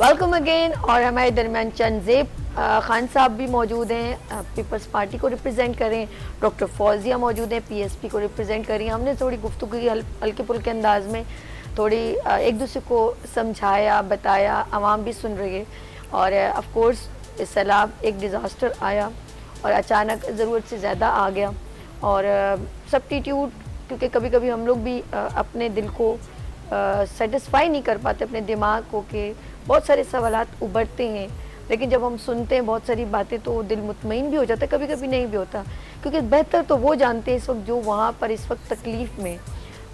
Welcome again. और हमारे दरमियान चंद ज़ेब खान साहब भी मौजूद हैं, पीपल्स पार्टी को रिप्रेजेंट करें। डॉक्टर फौजिया मौजूद हैं, पीएसपी को रिप्रेजेंट करें। हमने थोड़ी गुफ्तगू की हल्के फुल्के अंदाज में थोड़ी एक दूसरे को समझाया, बताया, आवाम भी सुन रही है। और ऑफ कोर्स इस सैलाब एक डिज़ास्टर आया और अचानक ज़रूरत से ज़्यादा आ गया। और सब्स्टिट्यूट, क्योंकि कभी कभी हम लोग भी अपने दिल को सेटिस्फाई नहीं कर पाते, अपने दिमाग को, के बहुत सारे सवालात उभरते हैं। लेकिन जब हम सुनते हैं बहुत सारी बातें तो दिल मुतमईन भी हो जाता है, कभी कभी नहीं भी होता। क्योंकि बेहतर तो वो जानते हैं इस वक्त जो वहाँ पर इस वक्त तकलीफ़ में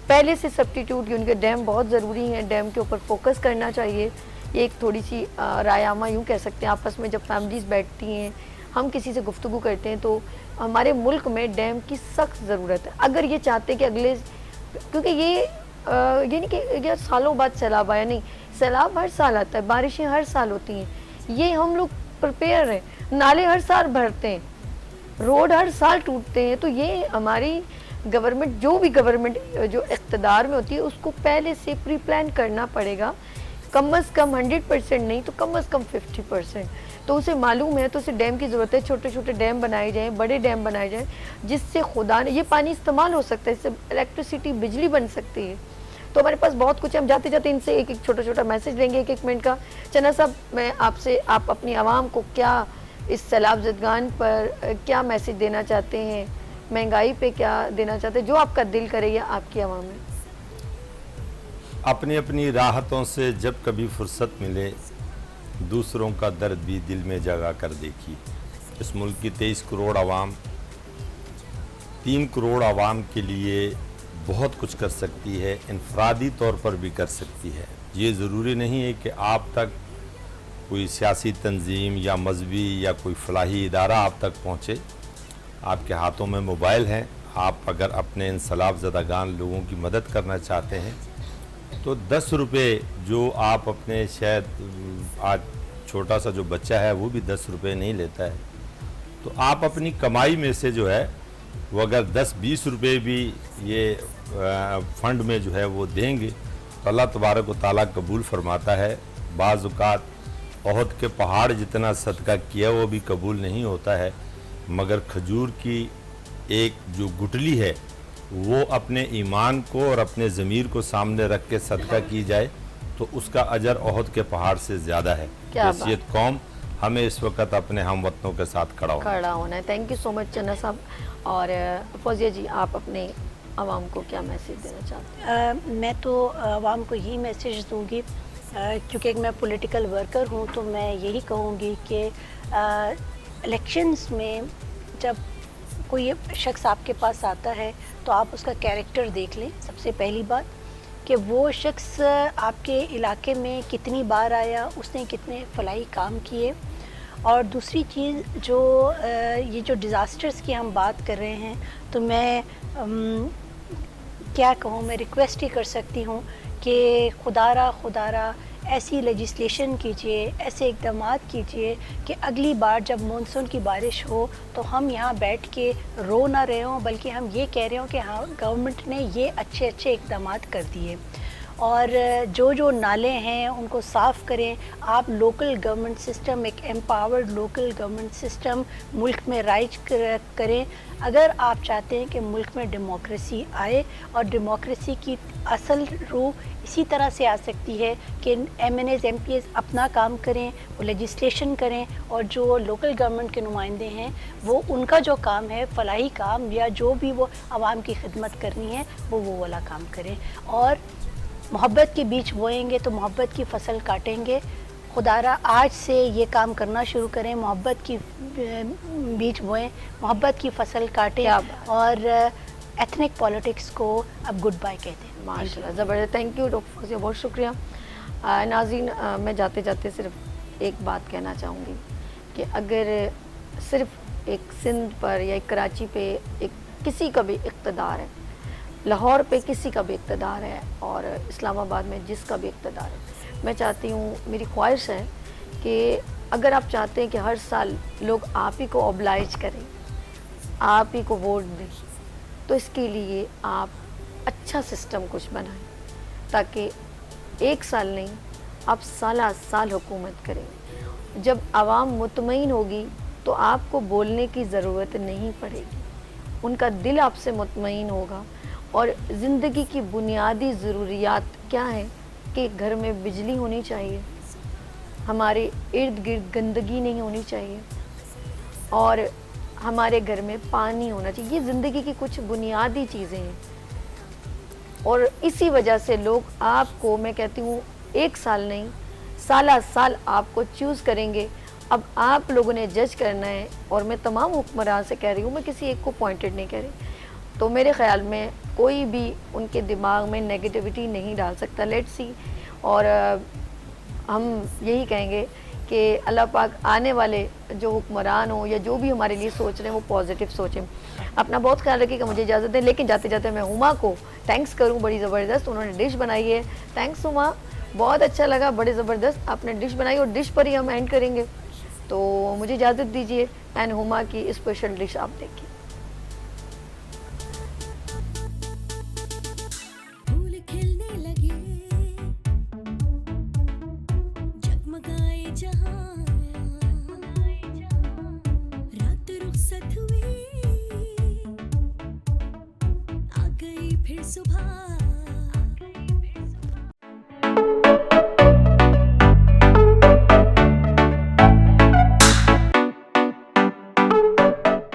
पहले से सब्स्टिट्यूट की उनके डैम बहुत ज़रूरी हैं, डैम के ऊपर फोकस करना चाहिए। ये एक थोड़ी सी रायामा यूँ कह सकते हैं। आपस में जब फैमिलीज़ बैठती हैं, हम किसी से गुफ्तगू करते हैं तो हमारे मुल्क में डैम की सख्त ज़रूरत है। अगर ये चाहते कि अगले, क्योंकि ये नहीं कि ये सालों बाद सैलाब आया, नहीं, सैलाब हर साल आता है, बारिशें हर साल होती हैं, ये हम लोग प्रिपेयर हैं। नाले हर साल भरते हैं, रोड हर साल टूटते हैं। तो ये हमारी गवर्नमेंट, जो भी गवर्नमेंट जो इक़्तिदार में होती है, उसको पहले से प्री प्लान करना पड़ेगा। कम अज़ कम 100% नहीं तो कम अज़ कम 50%। तो उसे मालूम है, तो उसे डैम की ज़रूरत है। छोटे छोटे डैम बनाए जाएँ, बड़े डैम बनाए जाएँ, जिससे खुदा ने ये पानी इस्तेमाल हो सकता है, इससे इलेक्ट्रिसिटी, बिजली बन सकती है। तो हमारे पास बहुत कुछ है। हम जाते जाते इनसे एक एक छोटा छोटा मैसेज लेंगे, एक एक मिनट का। चन्ना साहब, मैं आपसे, आप अपनी आवाम को क्या इस सैलाब ज़दगान पर क्या मैसेज देना चाहते हैं, महंगाई पे क्या देना चाहते हैं, जो आपका दिल करे या आपकी आवाम है? अपनी अपनी राहतों से जब कभी फुर्सत मिले, दूसरों का दर्द भी दिल में जगा कर देखी। इस मुल्क की 23 करोड़ आवाम 3 करोड़ आवाम के लिए बहुत कुछ कर सकती है, इनफरादी तौर पर भी कर सकती है। ये ज़रूरी नहीं है कि आप तक कोई सियासी तंजीम या मजहबी या कोई फलाही इदारा आप तक पहुँचे। आपके हाथों में मोबाइल हैं। आप अगर अपने इन सैलाब ज़दागान लोगों की मदद करना चाहते हैं तो 10 रुपये जो आप अपने, शायद आज छोटा सा जो बच्चा है वो भी 10 रुपये नहीं लेता है, तो आप अपनी कमाई में से जो है वो अगर 10-20 रुपये भी ये फ़ंड में जो है वो देंगे तो अल्लाह तबारक व तआला कबूल फरमाता है। बाज़ औक़ात ओहद के पहाड़ जितना सदका किया वो भी कबूल नहीं होता है, मगर खजूर की एक जो गुठली है वो अपने ईमान को और अपने ज़मीर को सामने रख के सदका की जाए तो उसका अजर ओहद के पहाड़ से ज़्यादा है। हैसियत कौम, हमें इस वक्त अपने हम वतनों के साथ खड़ा होना है। थैंक यू सो मच चन्ना साहब। और फौजिया जी, आप अपने आवाम को क्या मैसेज देना चाहते हैं? मैं तो आवाम को यही मैसेज दूंगी, क्योंकि मैं पॉलिटिकल वर्कर हूँ, तो मैं यही कहूँगी कि इलेक्शंस में जब कोई शख्स आपके पास आता है तो आप उसका कैरेक्टर देख लें। सबसे पहली बात कि वो शख्स आपके इलाके में कितनी बार आया, उसने कितने फलाही काम किए। और दूसरी चीज़, जो ये जो डिज़ास्टर्स की हम बात कर रहे हैं, तो मैं क्या कहूँ, मैं रिक्वेस्ट ही कर सकती हूँ कि खुदारा ऐसी लेजिस्लेशन कीजिए, ऐसे इक़दामात कीजिए कि अगली बार जब मानसून की बारिश हो तो हम यहाँ बैठ के रो ना रहे हों, बल्कि हम ये कह रहे हों कि हाँ, गवर्नमेंट ने ये अच्छे अच्छे इक़दामात कर दिए। और जो नाले हैं उनको साफ़ करें। आप लोकल गवर्नमेंट सिस्टम, एक एम्पावर्ड लोकल गवर्नमेंट सिस्टम मुल्क में राइज करें। अगर आप चाहते हैं कि मुल्क में डेमोक्रेसी आए, और डेमोक्रेसी की असल रूह इसी तरह से आ सकती है कि MNAs MPs अपना काम करें, वो लेजिस्लेशन करें, और जो लोकल गवर्नमेंट के नुमाइंदे हैं वो उनका जो काम है, फलाही काम या जो भी वो आवाम की खिदमत करनी है, वो वाला काम करें। और मोहब्बत के बीज बोएंगे तो मोहब्बत की फसल काटेंगे। खुदारा आज से ये काम करना शुरू करें, मोहब्बत की बीज बोएं, मोहब्बत की फसल काटें, और एथनिक पॉलिटिक्स को अब गुड बाय कहते हैं। माशाल्लाह, ज़बरदस्त। थैंक यू डॉक्टर फौजिया, बहुत शुक्रिया। नाज़रीन, मैं जाते जाते सिर्फ एक बात कहना चाहूँगी कि अगर सिर्फ एक सिंध पर या एक कराची पे एक किसी का भी इक़्तिदार है, लाहौर पे किसी का भी इक़्तिदार है, और इस्लामाबाद में जिसका भी इक़्तिदार है, मैं चाहती हूँ, मेरी ख्वाहिश है कि अगर आप चाहते हैं कि हर साल लोग आप ही को ऑब्लाइज करें, आप ही को वोट दें, तो इसके लिए आप अच्छा सिस्टम कुछ बनाएं, ताकि एक साल नहीं آپ سالہ سال حکومت کریں گے. جب عوام مطمئن ہوگی تو آپ کو بولنے کی ضرورت نہیں پڑے گی, ان کا دل آپ سے مطمئن ہوگا. اور زندگی کی بنیادی ضروریات کیا ہیں کہ گھر میں بجلی ہونی چاہیے, ہمارے ارد گرد گندگی نہیں ہونی چاہیے, اور ہمارے گھر میں پانی ہونا چاہیے. یہ زندگی کی کچھ بنیادی چیزیں ہیں, اور اسی وجہ سے لوگ آپ کو, میں کہتی ہوں ایک سال نہیں, سالہ سال آپ کو چوز کریں گے. اب آپ لوگوں نے جج کرنا ہے, اور میں تمام حکمران سے کہہ رہی ہوں, میں کسی ایک کو پوائنٹڈ نہیں کہہ رہی. تو میرے خیال میں کوئی بھی ان کے دماغ میں نیگیٹیوٹی نہیں ڈال سکتا. Let's see. اور ہم یہی کہیں گے کہ اللہ پاک آنے والے جو حکمران ہوں یا جو بھی ہمارے لیے سوچ رہے ہیں وہ پازیٹیو سوچیں. اپنا بہت خیال رکھیے گا. مجھے اجازت دیں, لیکن جاتے جاتے میں ہما کو تھینکس کروں, بڑی زبردست انہوں نے ڈش بنائی ہے. تھینکس ہما, بہت اچھا لگا, بڑے زبردست آپ نے ڈش بنائی, اور ڈش پر ہی ہم اینڈ کریں گے. تو مجھے اجازت دیجیے, اینڈ ہما کی اسپیشل ڈش آپ دیکھیے. پھول کھلنے لگے, جگمگائے جہاں, رات رخصت ہوئی, آ گئی پھر صبح.